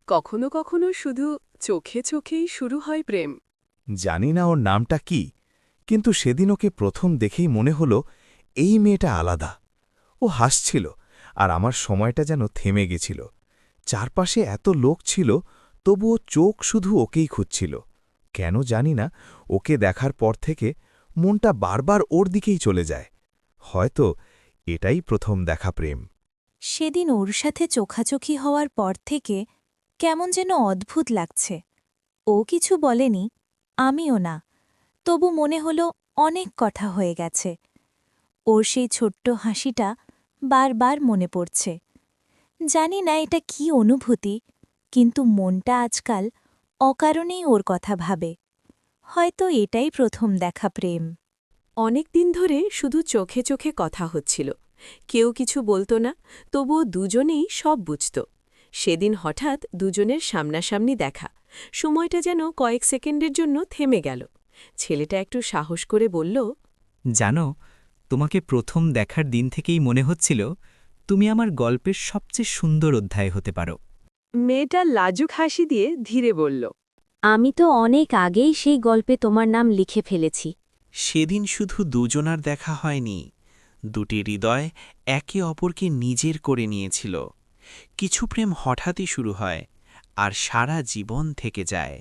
কখনো কখনো শুধু চোখে চোখেই শুরু হয় প্রেম। জানি না ওর নামটা কি, কিন্তু সেদিন ওকে প্রথম দেখেই মনে হলো এই মেয়েটা আলাদা। ও হাসছিল, আর আমার সময়টা যেন থেমে গেছিল। চারপাশে এত লোক ছিল, তবুও চোখ শুধু ওকেই খুঁজছিল। কেন জানি না, ওকে দেখার পর থেকে মনটা বারবার ওর দিকেই চলে যায়। হয়তো এটাই প্রথম দেখা প্রেম। সেদিন ওর সাথে চোখাচোখি হওয়ার পর থেকে কেমন যেন অদ্ভুত লাগছে। ও কিছু বলেনি, আমিও না, তবু মনে হলো অনেক কথা হয়ে গেছে। ওর সেই ছোট্ট হাসিটা বারবার মনে পড়ছে। জানি না এটা কি অনুভূতি, কিন্তু মনটা আজকাল অকারণেই ওর কথা ভাবে। হয়তো এটাই প্রথম দেখা প্রেম। অনেক দিন ধরে শুধু চোখে চোখে কথা হচ্ছিল, কেউ কিছু বলতো না, তবুও দুজনেই সব বুঝত। সেদিন হঠাৎ দুজনের সামনাসামনি দেখা, সময়টা যেন কয়েক সেকেন্ডের জন্য থেমে গেল। ছেলেটা একটু সাহস করে বলল, জানো, তোমাকে প্রথম দেখার দিন থেকেই মনে হচ্ছিল তুমি আমার গল্পের সবচেয়ে সুন্দর অধ্যায় হতে পারো। মেয়েটা লাজুক হাসি দিয়ে ধীরে বলল, আমি তো অনেক আগেই সেই গল্পে তোমার নাম লিখে ফেলেছি। সেদিন শুধু দুজনার দেখা হয়নি, দুটি হৃদয় একে অপরকে নিজের করে নিয়েছিল। কিছু প্রেম হঠাৎই শুরু হয় আর সারা জীবন থেকে যায়।